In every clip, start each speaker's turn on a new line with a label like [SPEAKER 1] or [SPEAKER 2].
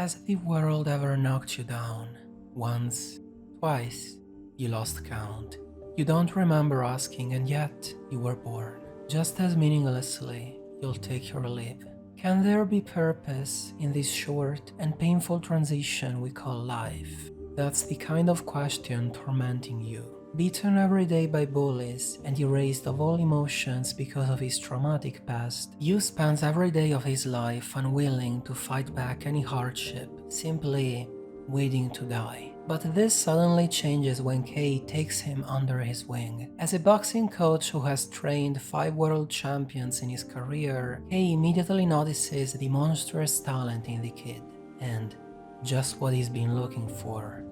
[SPEAKER 1] Has the world ever knocked you down? Once? Twice? You lost count. You don't remember asking, and yet you were born. Just as meaninglessly, you'll take your leave. Can there be purpose in this short and painful transition we call life? That's the kind of question tormenting you. Beaten every day by bullies and erased of all emotions because of his traumatic past, Yu spends every day of his life unwilling to fight back any hardship, simply waiting to die. But this suddenly changes when Kei takes him under his wing. As a boxing coach who has trained 5 world champions in his career, Kei immediately notices the monstrous talent in the kid, and just what he's been looking for: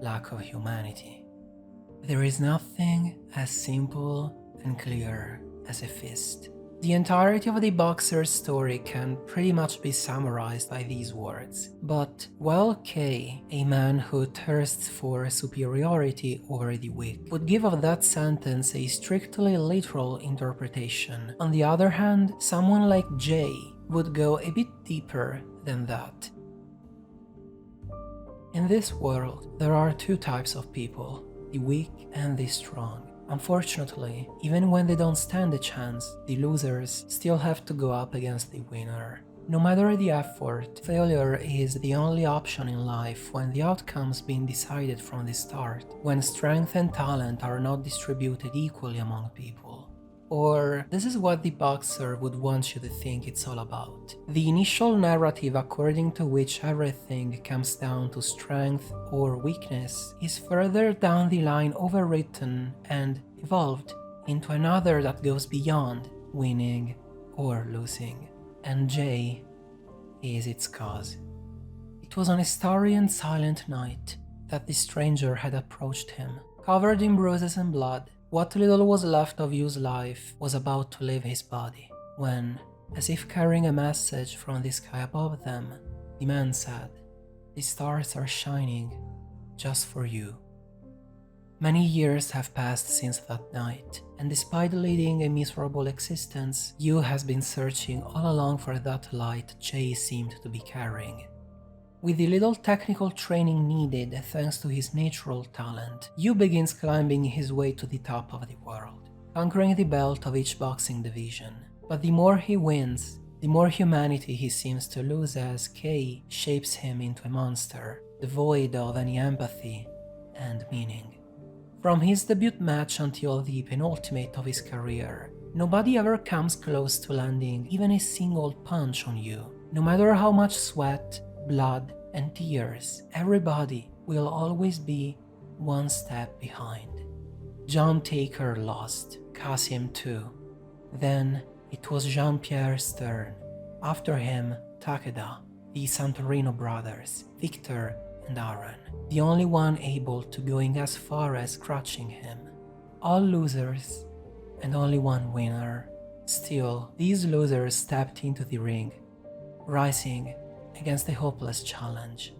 [SPEAKER 1] lack of humanity. There is nothing as simple and clear as a fist. The entirety of the boxer's story can pretty much be summarized by these words. But while Kei, a man who thirsts for superiority over the weak, would give of that sentence a strictly literal interpretation, on the other hand, someone like Jay would go a bit deeper than that. In this world, there are 2 types of people: the weak and the strong. Unfortunately, even when they don't stand a chance, the losers still have to go up against the winner. No matter the effort, failure is the only option in life when the outcome's been decided from the start, when strength and talent are not distributed equally among people. Or this is what the boxer would want you to think it's all about: the initial narrative according to which everything comes down to strength or weakness is further down the line overwritten and evolved into another that goes beyond winning or losing. And Jay is its cause. It was on a starry and silent night that the stranger had approached him. Covered in bruises and blood, what little was left of Yu's life was about to leave his body, when, as if carrying a message from the sky above them, the man said, "The stars are shining just for you." Many years have passed since that night, and despite leading a miserable existence, Yu has been searching all along for that light Jay seemed to be carrying. With the little technical training needed thanks to his natural talent, Yu begins climbing his way to the top of the world, conquering the belt of each boxing division. But the more he wins, the more humanity he seems to lose as Kei shapes him into a monster, devoid of any empathy and meaning. From his debut match until the penultimate of his career, nobody ever comes close to landing even a single punch on Yu. No matter how much sweat, blood, and tears, everybody will always be one step behind. John Taker lost, Kasim too. Then it was Jean-Pierre Stern. After him, Takeda, the Santorino brothers, Victor and Aaron, the only one able to going as far as crushing him. All losers and only one winner. Still, these losers stepped into the ring, rising against a hopeless challenge.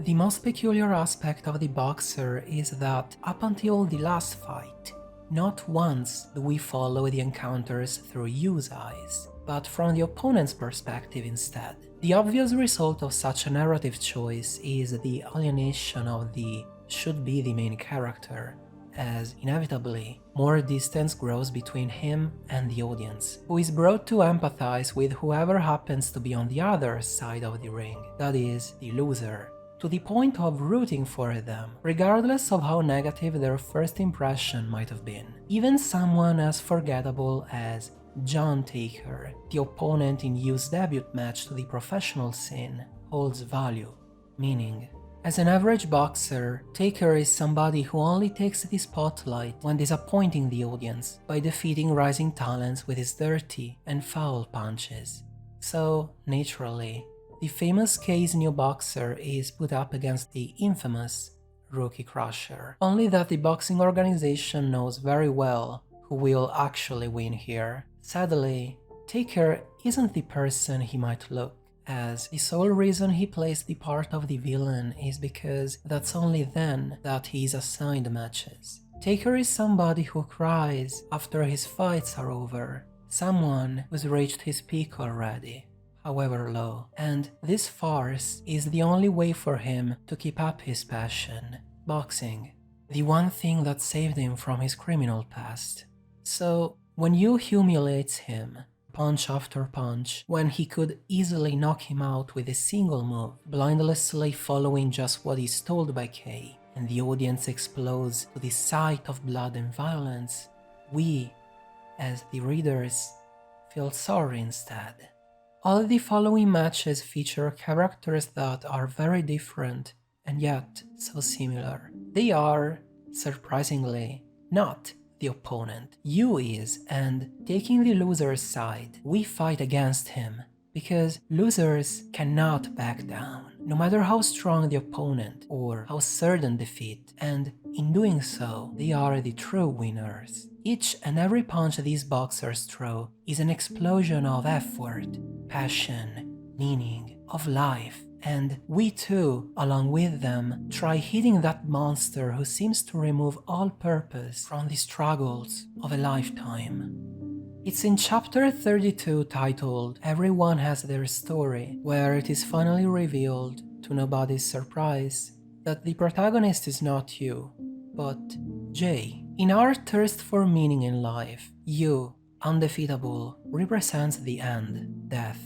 [SPEAKER 1] The most peculiar aspect of the boxer is that up until the last fight, not once do we follow the encounters through Yu's eyes, but from the opponent's perspective instead. The obvious result of such a narrative choice is the alienation of the should-be the main character, as inevitably more distance grows between him and the audience, who is brought to empathize with whoever happens to be on the other side of the ring, that is, the loser, to the point of rooting for them, regardless of how negative their first impression might have been. Even someone as forgettable as John Taker, the opponent in Yu's debut match to the professional scene, holds value, meaning. As an average boxer, Taker is somebody who only takes the spotlight when disappointing the audience by defeating rising talents with his dirty and foul punches. So, naturally, the famous Kei's new boxer is put up against the infamous Rookie Crusher. Only that the boxing organization knows very well who will actually win here. Sadly, Taker isn't the person he might look, as the sole reason he plays the part of the villain is because that's only then that he is assigned matches. Taker is somebody who cries after his fights are over, someone who's reached his peak already. however low, and this farce is the only way for him to keep up his passion, boxing, the one thing that saved him from his criminal past. So, when you humiliate him, punch after punch, when he could easily knock him out with a single move, blindlessly following just what is told by Kay, and the audience explodes to the sight of blood and violence, we, as the readers, feel sorry instead. All the following matches feature characters that are very different and yet so similar. They are, surprisingly, not the opponent. Yu is, and taking the loser's side, we fight against him, because losers cannot back down, no matter how strong the opponent or how certain defeat, and in doing so, they are the true winners. Each and every punch these boxers throw is an explosion of effort, passion, meaning, of life, and we too, along with them, try hitting that monster who seems to remove all purpose from the struggles of a lifetime. It's in chapter 32 titled Everyone Has Their Story, where it is finally revealed, to nobody's surprise, that the protagonist is not Yu, but Jay. In our thirst for meaning in life, Yu, undefeatable, represents the end, death,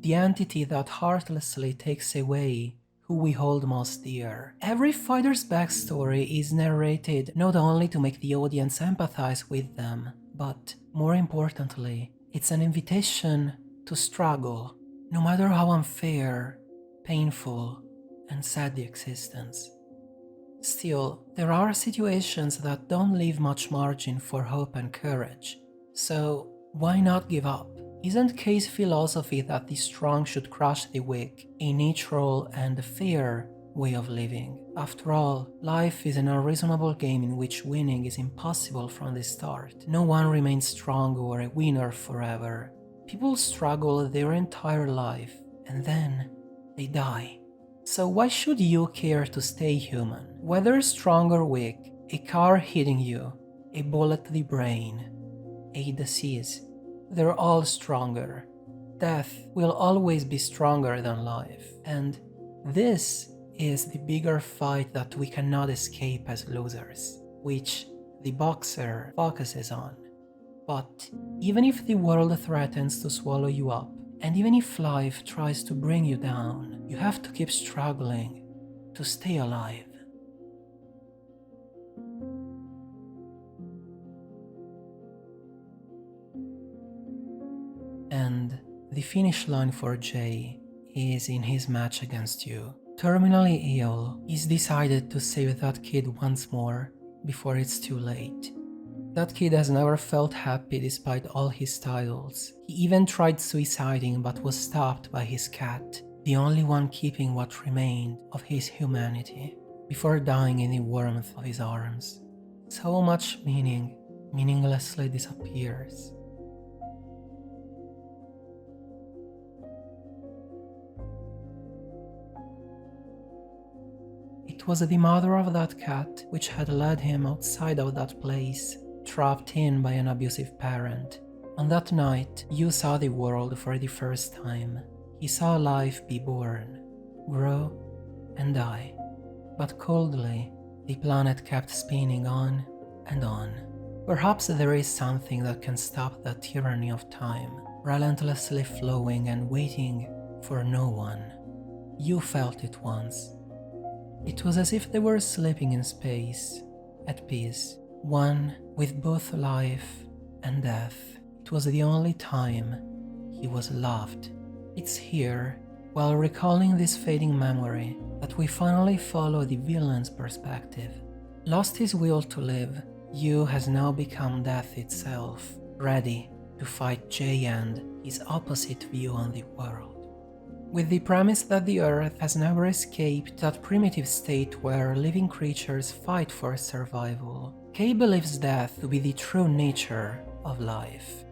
[SPEAKER 1] the entity that heartlessly takes away who we hold most dear. Every fighter's backstory is narrated not only to make the audience empathize with them, but, more importantly, it's an invitation to struggle, no matter how unfair, painful, and sad the existence. Still, there are situations that don't leave much margin for hope and courage, so why not give up? Isn't Kay's philosophy that the strong should crush the weak a natural and fair way of living? After all, life is an unreasonable game in which winning is impossible from the start. No one remains strong or a winner forever. People struggle their entire life, and then they die. So why should you care to stay human? Whether strong or weak, a car hitting you, a bullet to the brain, a disease, they're all stronger. Death will always be stronger than life, and this is the bigger fight that we cannot escape as losers, which the boxer focuses on. But even if the world threatens to swallow you up, and even if life tries to bring you down, you have to keep struggling to stay alive. And the finish line for Jay is in his match against Yu. Terminally ill, he's decided to save that kid once more before it's too late. That kid has never felt happy despite all his titles. He even tried suiciding but was stopped by his cat, the only one keeping what remained of his humanity, before dying in the warmth of his arms. So much meaning meaninglessly disappears. It was the mother of that cat which had led him outside of that place, trapped in by an abusive parent. On that night, Yu saw the world for the first time. He saw life be born, grow, and die. But coldly, the planet kept spinning on and on. Perhaps there is something that can stop the tyranny of time, relentlessly flowing and waiting for no one. Yu felt it once. It was as if they were sleeping in space, at peace, one with both life and death. It was the only time he was loved. It's here, while recalling this fading memory, that we finally follow the villain's perspective. Lost his will to live, Yu has now become death itself, ready to fight Jay and his opposite view on the world. With the premise that the Earth has never escaped that primitive state where living creatures fight for survival, Kay believes death to be the true nature of life.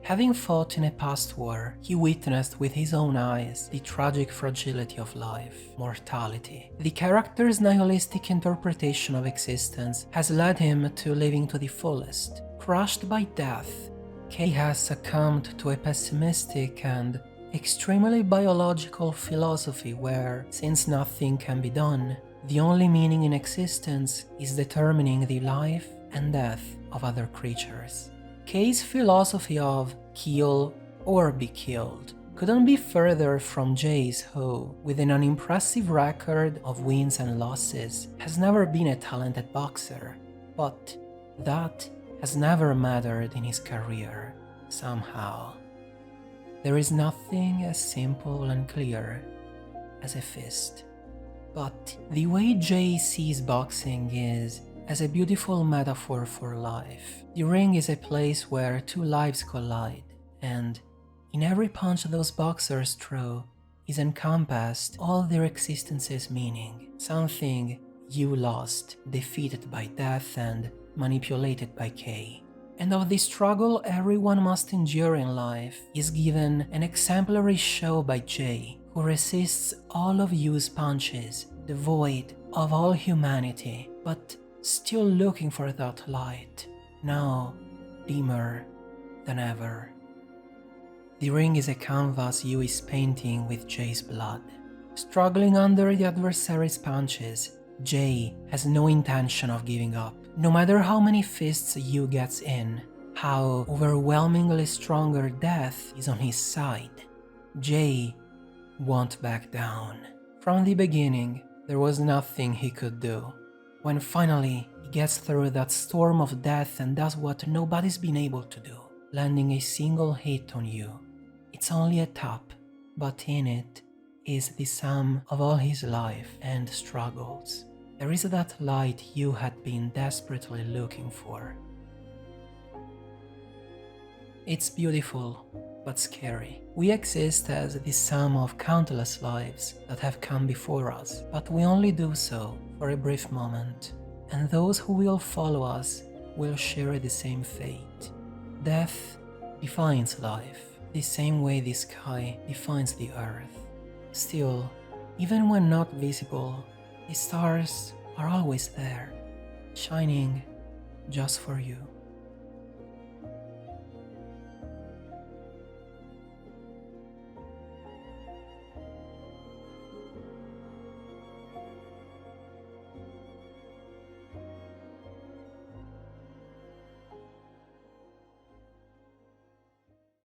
[SPEAKER 1] Having fought in a past war, he witnessed with his own eyes the tragic fragility of life, mortality. The character's nihilistic interpretation of existence has led him to living to the fullest. Crushed by death, Kay has succumbed to a pessimistic and extremely biological philosophy where, since nothing can be done, the only meaning in existence is determining the life and death of other creatures. K's philosophy of kill or be killed couldn't be further from Jay's, who, with an unimpressive record of wins and losses, has never been a talented boxer, but that has never mattered in his career, somehow. There is nothing as simple and clear as a fist. But the way Jay sees boxing is as a beautiful metaphor for life. The ring is a place where two lives collide, and in every punch those boxers throw is encompassed all their existence's meaning, something you lost, defeated by death and manipulated by K. And of the struggle everyone must endure in life is given an exemplary show by Jay, who resists all of Yu's punches, devoid of all humanity, but still looking for that light, now dimmer than ever. The ring is a canvas Yu is painting with Jay's blood. Struggling under the adversary's punches, Jay has no intention of giving up. No matter how many fists Yu gets in, how overwhelmingly stronger death is on his side, Jay won't back down. From the beginning, there was nothing he could do. When finally he gets through that storm of death and does what nobody's been able to do, landing a single hit on Yu. It's only a tap, but in it is the sum of all his life and struggles. There is that light Yu had been desperately looking for. It's beautiful, but scary. We exist as the sum of countless lives that have come before us, but we only do so for a brief moment, and those who will follow us will share the same fate. Death defines life, the same way the sky defines the earth. Still, even when not visible, the stars are always there, shining just for you.